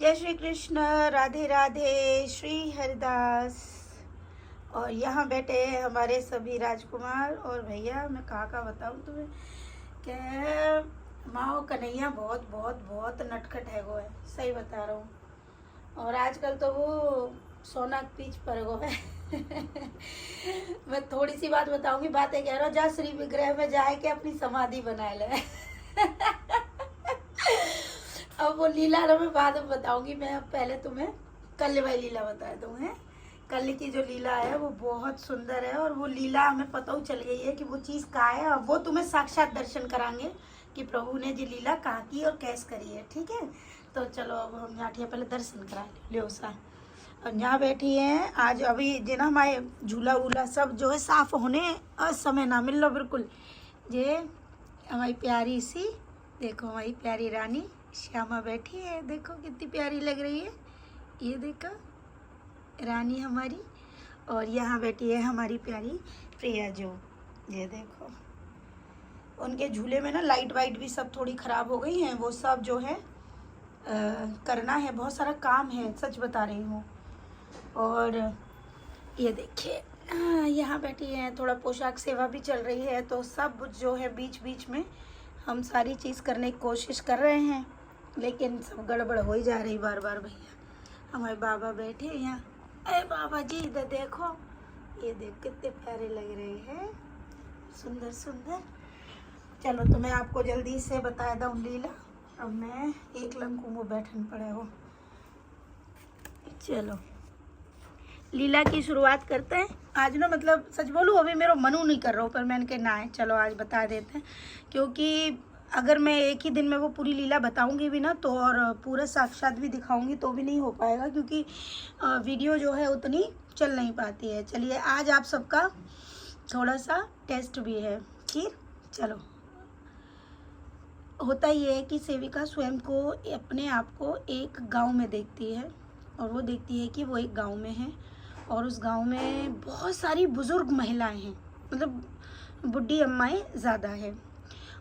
जय श्री कृष्ण, राधे राधे, श्री हरिदास। और यहाँ बैठे हैं हमारे सभी राजकुमार और भैया। मैं कहाँ बताऊँ तुम्हें क्या, माओ कन्हैया बहुत बहुत बहुत नटखट है। वो है, सही बता रहा हूँ। और आजकल तो वो सोना पीछ पर गो है। मैं थोड़ी सी बात बताऊंगी, बातें कह रहा हूँ। जा श्री विग्रह में जाए के अपनी समाधि बना ले। अब वो लीला मैं बाद में बताऊंगी। मैं अब पहले तुम्हें कल वाली लीला बता दूँ। है कल की जो लीला है वो बहुत सुंदर है, और वो लीला हमें पता ही चल गई है कि वो चीज़ कहाँ है। अब वो तुम्हें साक्षात दर्शन कराएंगे कि प्रभु ने जी लीला कहाँ की और कैसे करी है। ठीक है, तो चलो अब हम जाठिया पहले दर्शन करा ले सा। और यहाँ बैठी हैं आज अभी जिना हमारे झूला वूला सब जो है साफ होने समय ना मिल लो बिल्कुल। ये हमारी प्यारी सी, देखो हमारी प्यारी रानी श्यामा बैठी है, देखो कितनी प्यारी लग रही है। ये देखो रानी हमारी। और यहाँ बैठी है हमारी प्यारी प्रिया जो, ये देखो। उनके झूले में ना लाइट वाइट भी सब थोड़ी ख़राब हो गई हैं। वो सब जो है करना है, बहुत सारा काम है, सच बता रही हूँ। और ये देखिए यहाँ बैठी है, थोड़ा पोशाक सेवा भी चल रही है, तो सब जो है बीच बीच में हम सारी चीज़ करने की कोशिश कर रहे हैं, लेकिन सब गड़बड़ हो ही जा रही बार बार। भैया हमारे बाबा बैठे हैं यहाँ। अरे बाबा जी इधर देखो, ये देख कितने प्यारे लग रहे हैं, सुंदर सुंदर। चलो तो मैं आपको जल्दी से बता दूँ लीला। अब मैं एक लंकू में बैठन पड़े हो। चलो लीला की शुरुआत करते हैं। आज ना मतलब सच बोलूँ अभी मेरा मनु नहीं कर रहा हूँ, पर मैंने कहा ना है चलो आज बता देते हैं, क्योंकि अगर मैं एक ही दिन में वो पूरी लीला बताऊंगी भी ना तो, और पूरा साक्षात भी दिखाऊंगी तो भी नहीं हो पाएगा, क्योंकि वीडियो जो है उतनी चल नहीं पाती है। चलिए आज आप सबका थोड़ा सा टेस्ट भी है खीर। चलो होता ये है कि सेविका स्वयं को अपने आप को एक गांव में देखती है, और वो देखती है कि वो एक गांव में है, और उस गांव में बहुत सारी बुज़ुर्ग महिलाएं हैं, मतलब बुढ़ी अम्माएँ ज़्यादा है।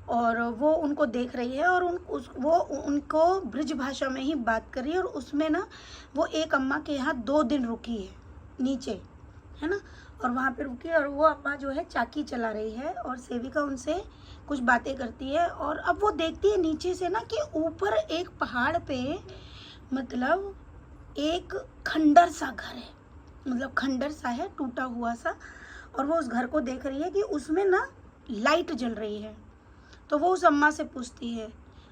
और वो उनको देख रही है और वो उनको ब्रज भाषा में ही बात कर रही है। और उसमें ना वो एक अम्मा के यहाँ 2 दिन रुकी है नीचे, है ना, और वहाँ पे रुकी और वो अम्मा जो है चाकी चला रही है, और सेविका उनसे कुछ बातें करती है। और अब वो देखती है नीचे से ना कि ऊपर एक पहाड़ पे मतलब एक खंडर सा घर है, मतलब खंडर सा है टूटा हुआ सा, और वो उस घर को देख रही है कि उसमें ना लाइट जल रही है। तो वो उस अम्मा से पूछती है,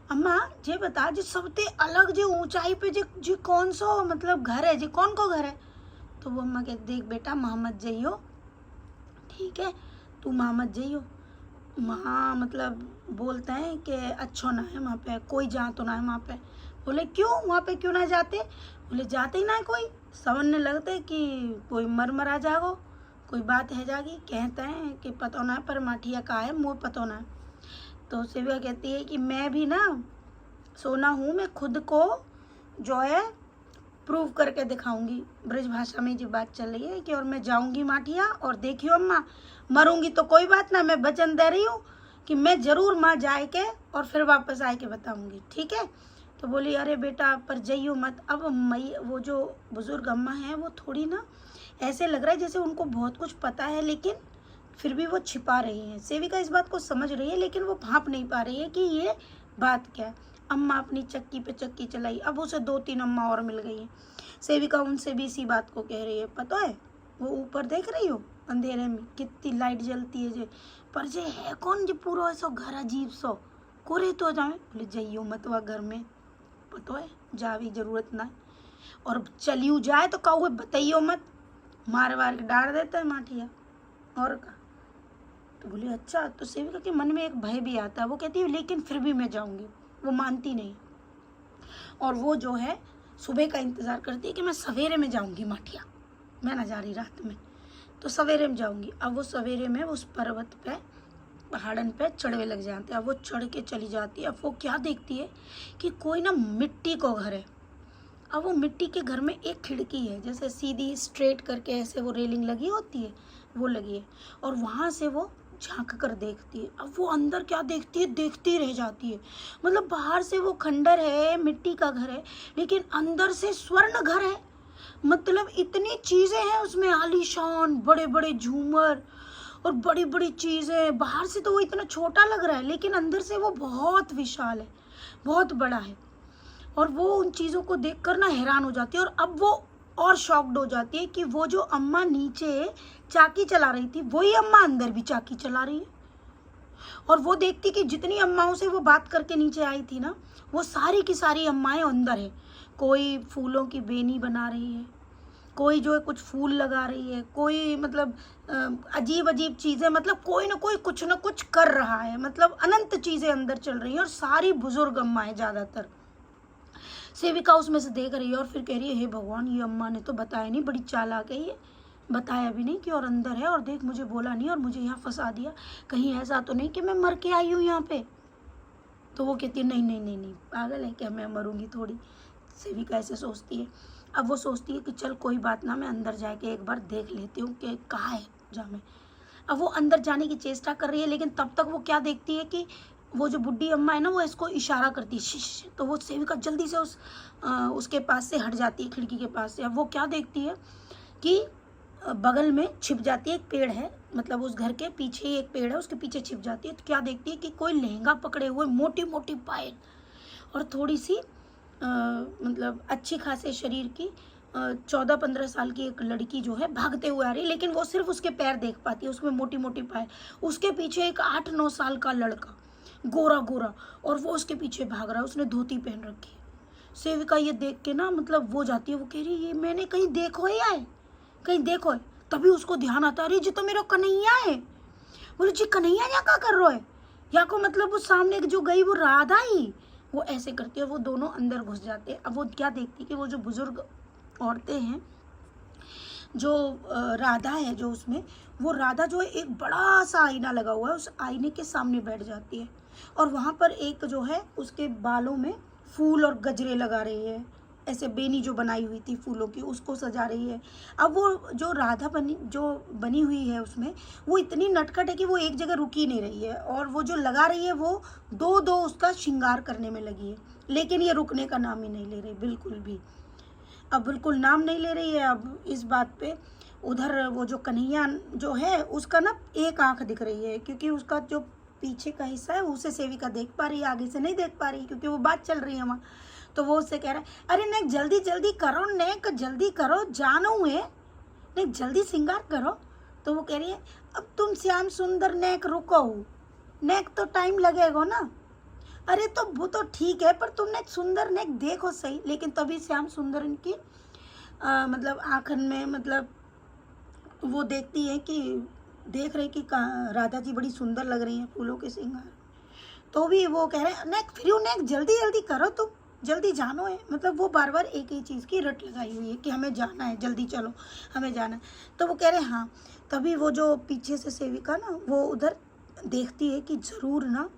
अम्मा जे बता जी सबसे अलग जो ऊंचाई पे जो कौन सा मतलब घर है, जी कौन को घर है। तो वो अम्मा कहती देख बेटा मोहम्मद जइयो, ठीक है तू मोहम्मद जइयो। वहाँ मतलब बोलते हैं कि अच्छो ना है वहाँ पे, कोई जा तो ना है वहाँ पे। बोले क्यों वहाँ पे क्यों ना जाते। बोले जाते ही ना है कोई, समझने लगते कि कोई मर जागो, कोई बात है जागी, कहते हैं कि पता ना है पर माठिया का है मुँह पता ना है। तो सेविका कहती है कि मैं भी ना सोना हूँ, मैं खुद को जो है प्रूव करके दिखाऊंगी। ब्रज भाषा में जो बात चल रही है कि और मैं जाऊंगी माठिया, और देखियो अम्मा मरूंगी तो कोई बात ना, मैं वचन दे रही हूँ कि मैं ज़रूर माँ जाए के और फिर वापस आए के बताऊंगी, ठीक है। तो बोली अरे बेटा पर जाइयो मत। अब मई वो जो बुज़ुर्ग अम्मा हैं वो थोड़ी ना ऐसे लग रहा है जैसे उनको बहुत कुछ पता है, लेकिन फिर भी वो छिपा रही हैं। सेविका इस बात को समझ रही है, लेकिन वो भांप नहीं पा रही है कि ये बात क्या है। अम्मा अपनी चक्की पे चक्की चलाई, अब उसे 2-3 अम्मा और मिल गई हैं। सेविका उनसे भी इसी बात को कह रही है, पता है वो ऊपर देख रही हो अंधेरे में कितनी लाइट जलती है जे, पर जे है कौन जो पूरा ऐसा घर अजीब सो कोरे तो जाए। बोले जाइयो मत वह घर में, पता है जावी जरूरत ना, और चलियो जाए तो कहो बताइयो मत, मार वार के डाल देता है माठिया और का। तो बोली अच्छा। तो सेविका के मन में एक भय भी आता है, वो कहती है लेकिन फिर भी मैं जाऊंगी। वो मानती नहीं, और वो जो है सुबह का इंतज़ार करती है कि मैं सवेरे में जाऊंगी माठिया, मैं ना जा रही रात में, तो सवेरे में जाऊंगी। अब वो सवेरे में उस पर्वत पे पहाड़न पे चढ़वे लग जाते हैं। अब वो चढ़ के चली जाती है। अब वो क्या देखती है कि कोई ना मिट्टी को घर है। अब वो मिट्टी के घर में एक खिड़की है, जैसे सीधी स्ट्रेट करके ऐसे वो रेलिंग लगी होती है वो लगी है, और वहाँ से वो झांक कर देखती है। अब वो अंदर क्या देखती है, देखती रह जाती है। मतलब बाहर से वो खंडर है, मिट्टी का घर है, लेकिन अंदर से स्वर्ण घर है। मतलब इतनी चीज़ें हैं उसमें, आलीशान, बड़े बड़े झूमर और बड़ी बड़ी चीज़ें। बाहर से तो वो इतना छोटा लग रहा है, लेकिन अंदर से वो बहुत विशाल है, बहुत बड़ा है। और वो उन चीज़ों को देखकर ना हैरान हो जाती है। और अब वो और शॉक्ड हो जाती है कि वो जो अम्मा नीचे चाकी चला रही थी, वही अम्मा अंदर भी चाकी चला रही है। और वो देखती कि जितनी अम्माओं से वो बात करके नीचे आई थी ना, वो सारी की सारी अम्माएं अंदर है। कोई फूलों की बेनी बना रही है, कोई जो है कुछ फूल लगा रही है, कोई मतलब अजीब अजीब चीज़ें, मतलब कोई ना कुछ कर रहा है। मतलब अनंत चीज़ें अंदर चल रही हैं, और सारी बुजुर्ग अम्माएं ज़्यादातर। सेविका उसमें से देख रही है और फिर कह रही है, हे भगवान, ये अम्मा ने तो बताया नहीं, बड़ी चालाक है ये, बताया भी नहीं कि और अंदर है, और देख मुझे बोला नहीं और मुझे यहाँ फंसा दिया। कहीं ऐसा तो नहीं कि मैं मर के आई हूँ यहाँ पे। तो वो कहती है, नहीं नहीं नहीं नहीं, पागल है क्या, मैं मरूंगी थोड़ी। सेविका ऐसे सोचती है। अब वो सोचती है कि चल कोई बात ना, मैं अंदर जाके एक बार देख लेती हूँ कि कहाँ है जामे। अब वो अंदर जाने की चेष्टा कर रही है, लेकिन तब तक वो क्या देखती है कि वो जो बुढ़ी अम्मा है ना, वो इसको इशारा करती है, शिश। तो वो सेविका जल्दी से उसके पास से हट जाती है, खिड़की के पास से। अब वो क्या देखती है कि बगल में छिप जाती है, एक पेड़ है, मतलब उस घर के पीछे ही एक पेड़ है, उसके पीछे छिप जाती है। तो क्या देखती है कि कोई लहंगा पकड़े हुए, मोटी मोटी पायल और थोड़ी सी मतलब अच्छी खासे शरीर की 14-15 साल की एक लड़की जो है भागते हुए आ रही है। लेकिन वो सिर्फ उसके पैर देख पाती है, उसमें मोटी मोटी पायल। उसके पीछे एक 8-9 साल का लड़का, गोरा गोरा, और वो उसके पीछे भाग रहा है, उसने धोती पहन रखी है। सेविका ये देख के ना मतलब वो जाती है, वो कह रही है, ये मैंने कहीं देखो ही है, कहीं देखो है। तभी उसको ध्यान आता है, अरे जी तो मेरा कन्हैया है। बोले, जी कन्हैया यहाँ क्या कर रहे हो? या को मतलब वो सामने जो गई वो राधा ही। वो ऐसे करती है, वो दोनों अंदर घुस जाते हैं। अब वो क्या देखती है कि वो जो बुजुर्ग औरतें हैं, जो राधा है जो उसमें, वो राधा जो है एक बड़ा सा आईना लगा हुआ है, उस आईने के सामने बैठ जाती है। और वहाँ पर एक जो है उसके बालों में फूल और गजरे लगा रही है, ऐसे बेनी जो बनाई हुई थी फूलों की, उसको सजा रही है। अब वो जो राधा बनी हुई है उसमें, वो इतनी नटखट है कि वो एक जगह रुकी नहीं रही है, और वो जो लगा रही है वो दो दो उसका श्रृंगार करने में लगी है। लेकिन ये रुकने का नाम ही नहीं ले रही बिल्कुल भी। अब बिल्कुल नाम नहीं ले रही है अब इस बात पे। उधर वो जो कन्हैया जो है उसका ना एक आंख दिख रही है, क्योंकि उसका जो पीछे का हिस्सा है उसे सेविका देख पा रही है, आगे से नहीं देख पा रही, क्योंकि वो बात चल रही है वहाँ। तो वो उससे कह रहा है, अरे नेक जल्दी जल्दी करो, नेक जल्दी करो, जानो है, नेक जल्दी श्रृंगार करो। तो वो कह रही है, अब तुम श्याम सुंदर नेक रुको, नेक तो टाइम लगेगा ना। अरे तो वो तो ठीक है, पर तुमने सुंदर नेक देखो सही। लेकिन तभी श्याम सुंदर इनकी मतलब आंखन में मतलब वो देखती है कि देख रहे कि राधा जी बड़ी सुंदर लग रही हैं फूलों के श्रृंगार। तो भी वो कह रहे हैं, नेक फिर नेक जल्दी जल्दी करो, तुम जल्दी जानो है। मतलब वो बार बार एक ही चीज़ की रट लगाई हुई है कि हमें जाना है, जल्दी चलो, हमें जाना है। तो वो कह रहे हैं हाँ। तभी वो जो पीछे से सेविका ना वो उधर देखती है कि ज़रूर ना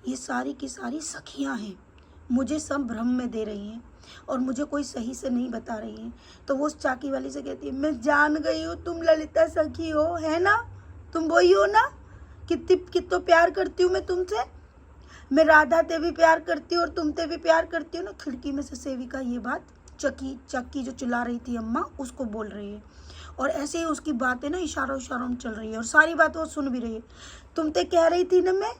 ये सारी की सारी सखियाँ हैं, मुझे सब भ्रम में दे रही हैं और मुझे कोई सही से नहीं बता रही हैं। तो वो उस चाकी वाली से कहती है, मैं जान गई हूँ तुम ललिता सखी हो, है ना, तुम वही हो ना, कितना प्यार करती हूँ मैं तुमसे, मैं राधा ते भी प्यार करती हूँ और तुम ते भी प्यार करती हूँ ना। खिड़की में से सेविका ये बात चक्की जो चिल्ला रही थी अम्मा, उसको बोल रही है। और ऐसे ही उसकी बातें ना इशारों में चल रही है, और सारी बात वो सुन भी रही है। तुम ते कह रही थी ना मैं,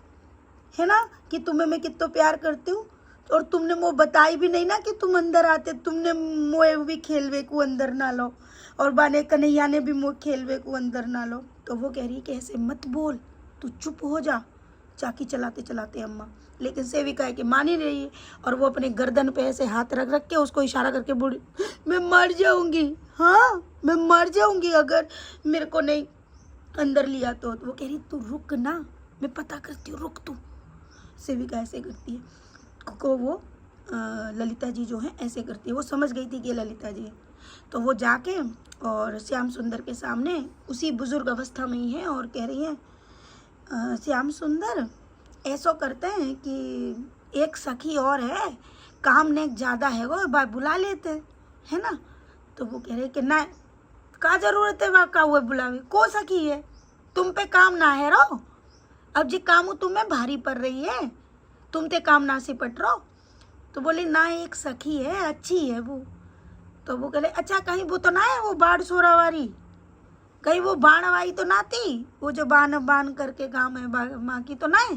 है ना, कि तुम्हें मैं कितना प्यार करती हूँ, और तुमने वो बताई भी नहीं ना कि तुम अंदर आते, तुमने मोए भी खेलवे को अंदर ना लो, और बाने कन्हैया ने भी मोए खेलवे को अंदर ना लो। तो वो कह रही है कि ऐसे मत बोल, तू चुप हो जा, चाकी चलाते चलाते अम्मा। लेकिन सेविका है कि मान ही रही है, और वो अपने गर्दन पे ऐसे हाथ रख रख के उसको इशारा करके बोली, मैं मर जाऊंगी, हाँ मैं मर जाऊंगी अगर मेरे को नहीं अंदर लिया तो। वो कह रही तू रुक ना, मैं पता करती हूँ, रुक तू। सेविका ऐसे करती है को वो ललिता जी जो है ऐसे करती है। वो समझ गई थी कि ये ललिता जी है। तो वो जाके और श्याम सुंदर के सामने उसी बुजुर्ग अवस्था में ही है और कह रही है, श्याम सुंदर ऐसा करते हैं कि एक सखी और है, काम ने ज़्यादा है, वो बार बुला लेते है ना। तो वो कह रहे कि ना, का जरूरत है वहाँ का हुए बुलावे, को सखी है, तुम पे काम ना है रो, अब जे काम तुम्हें भारी पड़ रही है, तुम ते काम ना सिपट रहो। तो बोले ना, एक सखी है, अच्छी है वो। तो वो कहले अच्छा कहीं वो तो ना है वो बाढ़ सोरा वाली, कहीं वो बाण वाली तो ना थी, वो जो बाण बाण करके गाँव में माँ की तो ना है।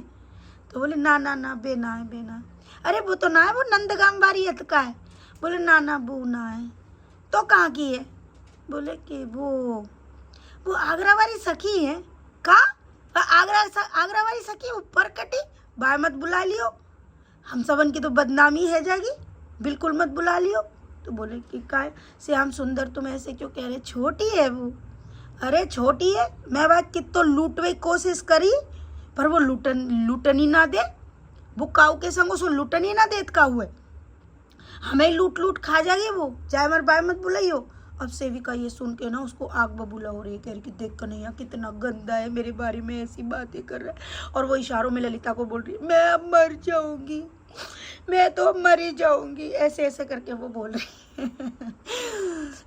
तो बोले ना ना ना, बेना है बेना। अरे वो तो ना है, वो नंदगाम वाली हत का है। बोले ना ना वो ना है। तो कहाँ की है? बोले कि वो आगरा वाली सखी है। का आगरा वाली सखी ऊपर कटी, बाय मत बुला लियो, हम सबन की तो बदनामी है जाएगी, बिल्कुल मत बुला लियो। तो बोले कि काय श्याम सुंदर तुम ऐसे क्यों कह रहे, छोटी है वो। अरे छोटी है, मैं बात कि तो लूटवे कोशिश करी, पर वो लूटन ही ना दे, वो काऊ के संग उसको लूटन ही ना देत का हुए, हमें लूट लूट खा जाएगी वो, चाहे मर बाय मत बुलाइयो। अब सेविका ये सुन के ना उसको आग बबूला हो रही, कह रही कि देख कन्हैया कितना गंदा है, मेरे बारे में ऐसी बातें कर रहा है। और वो इशारों में ललिता को बोल रही मैं अब मर जाऊंगी, मैं तो मर ही जाऊंगी, ऐसे ऐसे करके वो बोल रही है।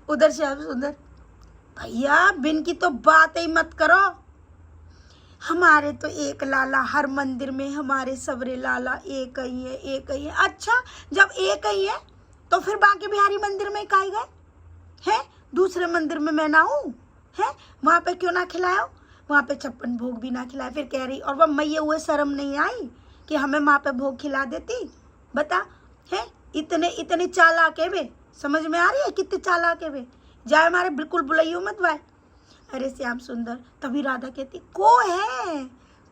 उधर श्याम सुंदर भैया बिन की तो बात ही मत करो, हमारे तो एक लाला, हर मंदिर में हमारे सबरे लाला एक ही है, एक ही है। अच्छा जब एक ही है तो फिर बांके बिहारी मंदिर में काहे गए हैं? दूसरे मंदिर में मैं ना हूँ है, वहाँ पे क्यों ना खिलाओ, वहाँ पे 56 भोग भी ना खिलाए। फिर कह रही और वह मैया हुए शर्म नहीं आई कि हमें वहाँ पे भोग खिला देती, बता है इतने इतने चालाक है वे, समझ में आ रही है कितने चालाक है वे, जाए हमारे बिल्कुल बुलाइयो मत भाई। अरे श्याम सुंदर, तभी राधा कहती को है,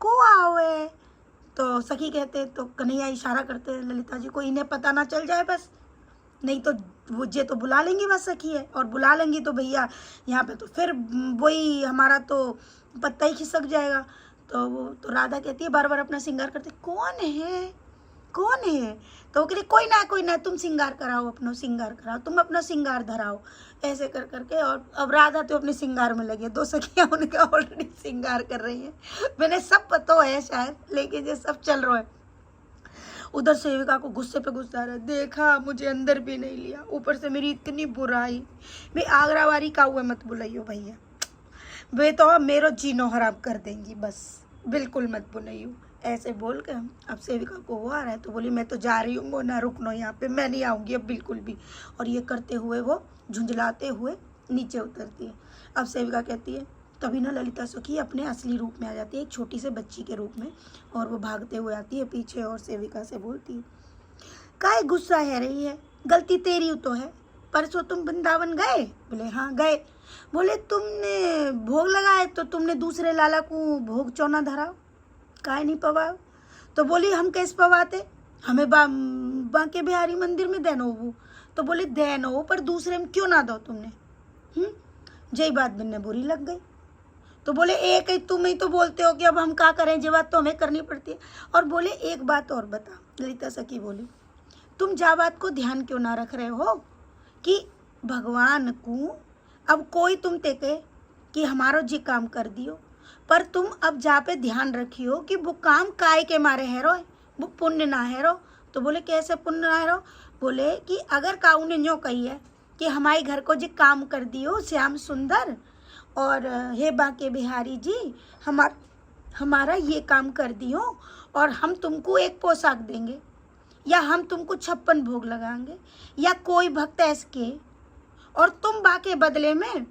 को आओ है। तो सखी कहते तो कन्हैया इशारा करते हैं ललिता जी को, इन्हें पता ना चल जाए बस, नहीं तो वो जे तो बुला लेंगी बस सखी है, और बुला लेंगी तो भैया यहाँ पे तो फिर वही हमारा तो पत्ता ही खिसक जाएगा। तो वो तो राधा कहती है बार बार अपना श्रृंगार करते, कौन है कौन है? तो वो कहती कोई ना तुम श्रृंगार कराओ, अपना श्रृंगार कराओ, तुम अपना श्रृंगार धराओ, ऐसे कर करके। और अब राधा तो अपने श्रृंगार में लगी है, दो सखियाँ उनका ऑलरेडी श्रृंगार कर रही हैं, मैंने सब पता है शायद, लेकिन ये सब चल रहा है। उधर सेविका को गुस्से पे गुस्सा आ रहा है, देखा मुझे अंदर भी नहीं लिया, ऊपर से मेरी इतनी बुराई, मैं आगरा वाली का हुआ मत बुलाइयो भैया, वे तो मेरो जीनो हराम कर देंगी, बस बिल्कुल मत बुलाइयो। ऐसे बोल के अब सेविका को वो आ रहा है, तो बोली मैं तो जा रही हूँ, ना रुकनो यहाँ पे, मैं नहीं आऊँगी अब बिल्कुल भी। और ये करते हुए वो झुंझलाते हुए नीचे उतरती है। अब सेविका कहती है, तभी ना ललिता सखी अपने असली रूप में आ जाती है, एक छोटी से बच्ची के रूप में, और वो भागते हुए आती है पीछे और सेविका से बोलती है काहे गुस्सा है रही है, गलती तेरी तो है, परसों तुम वृंदावन गए? बोले हाँ गए। बोले तुमने भोग लगाए तो तुमने दूसरे लाला को भोग चौना धराओ, काहे नहीं पवाओ? तो बोली हम कैसे पवाते, हमें बांके बिहारी मंदिर में देनो वो। तो बोले देनो पर दूसरे में क्यों ना दो तुमने, जय बात बिन्ने बुरी लग गई। तो बोले एक ही तुम ही तो बोलते हो कि अब हम क्या करें, ये बात तो हमें करनी पड़ती है। और बोले एक बात और बता, ललिता सखी बोली तुम जा बात को ध्यान क्यों ना रख रहे हो कि भगवान को अब कोई तुम ते कहे कि हमारो जी काम कर दियो, पर तुम अब जा पे ध्यान रखियो कि वो काम काय के मारे है रो, वो पुण्य ना है रो। तो बोले कैसे पुण्य ना है रो? बोले कि अगर काऊ ने जो कही है कि हमारे घर को जी काम कर दियो श्याम सुंदर, और हे बांके बिहारी जी हमारा ये काम कर दियो, और हम तुमको एक पोशाक देंगे, या हम तुमको 56 भोग लगाएंगे, या कोई भक्त ऐसे, और तुम बाके बदले में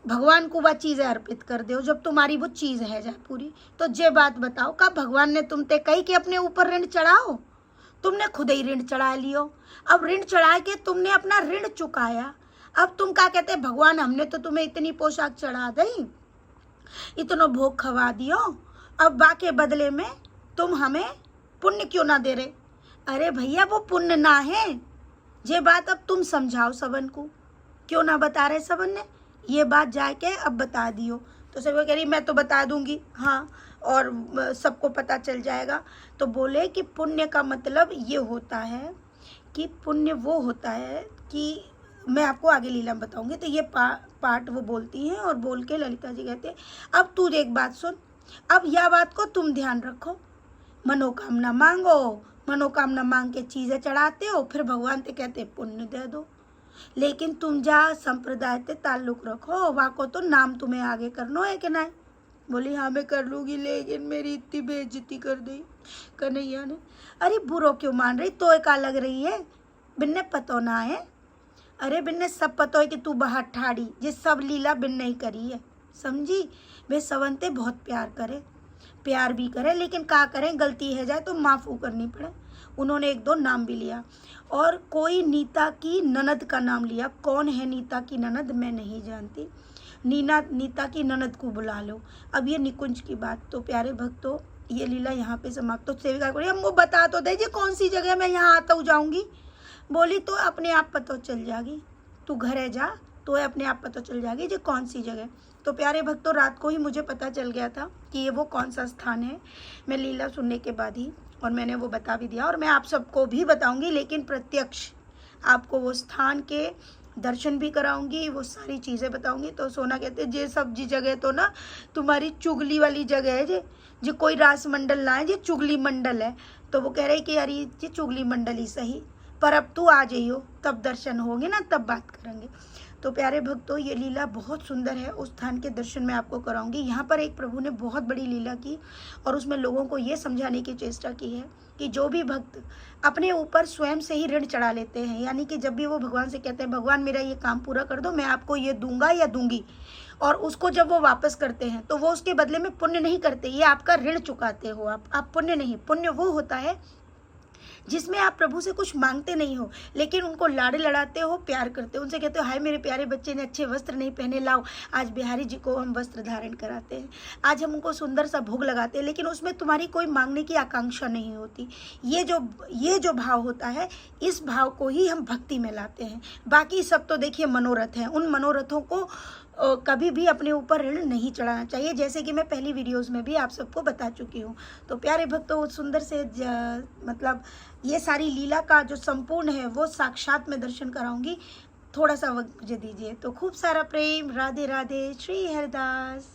भगवान को वह चीज़ें अर्पित कर दो जब तुम्हारी वो चीज़ है जाए पूरी। तो ये बात बताओ का भगवान ने तुम ते कही कि अपने ऊपर ऋण चढ़ाओ, तुमने खुद ही ऋण चढ़ा लियो। अब ऋण चढ़ा के तुमने अपना ऋण चुकाया, अब तुम क्या कहते भगवान हमने तो तुम्हें इतनी पोशाक चढ़ा दी, इतना भोग खवा दियो, अब बाके बदले में तुम हमें पुण्य क्यों ना दे रहे? अरे भैया वो पुण्य ना है, ये बात अब तुम समझाओ सबन को, क्यों ना बता रहे सबन ने, ये बात जाके अब बता दियो। तो सब कह रही मैं तो बता दूंगी, हाँ, और सबको पता चल जाएगा। तो बोले कि पुण्य का मतलब ये होता है कि पुण्य वो होता है कि मैं आपको आगे लीला में बताऊंगी। तो ये पार्ट वो बोलती हैं, और बोल के ललिता जी कहते हैं अब तू एक बात सुन, अब यह बात को तुम ध्यान रखो, मनोकामना मांगो, मनोकामना मांग के चीज़ें चढ़ाते हो, फिर भगवान ते कहते पुण्य दे दो, लेकिन तुम जा संप्रदाय ते ताल्लुक रखो, वहाँ को तो नाम तुम्हें आगे करना है कि नहीं। बोली हाँ मैं कर लूँगी, लेकिन मेरी इतनी बेइज्जती कर दी कन्हैया ने। अरे बुरो क्यों मान रही, तो का लग रही है, बिन्ने पतो ना है। अरे बिन्ने सब पता है कि तू बाहर ठाड़ी, ये सब लीला बिन्ने ही करी है, समझी। वे सवंते बहुत प्यार करे, प्यार भी करे, लेकिन क्या करें, गलती है जाए तो माफ़ू करनी पड़े। उन्होंने एक दो नाम भी लिया, और कोई नीता की ननद का नाम लिया। कौन है नीता की ननद मैं नहीं जानती, नीता की ननद को बुला लो। अब ये निकुंज की बात। तो प्यारे भक्तों, ये लीला यहाँ पे समाप्त। तो सेविका बोली हमको बता तो दीजिए कौन सी जगह मैं यहाँ आता हूँ जाऊँगी। बोली तो अपने आप पता चल जाएगी, तू घरे जा तो अपने आप पता चल जाएगी जो कौन सी जगह। तो प्यारे भक्तों, रात को ही मुझे पता चल गया था कि ये वो कौन सा स्थान है, मैं लीला सुनने के बाद ही, और मैंने वो बता भी दिया। और मैं आप सबको भी बताऊंगी, लेकिन प्रत्यक्ष आपको वो स्थान के दर्शन भी कराऊंगी, वो सारी चीज़ें बताऊंगी। तो सोना कहते हैं ये सब जी जगह तो ना तुम्हारी चुगली वाली जगह है, जो कोई रास मंडल ना है, ये चुगली मंडल है। तो वो कह रहे कि यार ये चुगली मंडल ही सही, पर अब तू आ जाइयो, तब दर्शन होंगे ना, तब बात करेंगे। तो प्यारे भक्तों, ये लीला बहुत सुंदर है, उस स्थान के दर्शन मैं आपको कराऊंगी। यहाँ पर एक प्रभु ने बहुत बड़ी लीला की, और उसमें लोगों को ये समझाने की चेष्टा की है कि जो भी भक्त अपने ऊपर स्वयं से ही ऋण चढ़ा लेते हैं, यानी कि जब भी वो भगवान से कहते हैं भगवान मेरा ये काम पूरा कर दो, मैं आपको ये दूंगा या दूंगी, और उसको जब वो वापस करते हैं तो वो उसके बदले में पुण्य नहीं करते, ये आपका ऋण चुकाते हो आप पुण्य नहीं। पुण्य वो होता है जिसमें आप प्रभु से कुछ मांगते नहीं हो, लेकिन उनको लाड़े लड़ाते हो, प्यार करते हो, उनसे कहते हो हाय मेरे प्यारे बच्चे ने अच्छे वस्त्र नहीं पहने, लाओ आज बिहारी जी को हम वस्त्र धारण कराते हैं, आज हम उनको सुंदर सा भोग लगाते हैं, लेकिन उसमें तुम्हारी कोई मांगने की आकांक्षा नहीं होती। ये जो भाव होता है, इस भाव को ही हम भक्ति में लाते हैं। बाकी सब तो देखिए मनोरथ हैं, उन मनोरथों को कभी भी अपने ऊपर ऋण नहीं चढ़ाना चाहिए, जैसे कि मैं पहली वीडियोस में भी आप सबको बता चुकी हूँ। तो प्यारे भक्तों, सुंदर से मतलब ये सारी लीला का जो संपूर्ण है वो साक्षात में दर्शन कराऊंगी। थोड़ा सा वक्त मुझे दीजिए। तो खूब सारा प्रेम, राधे राधे, श्री हरिदास।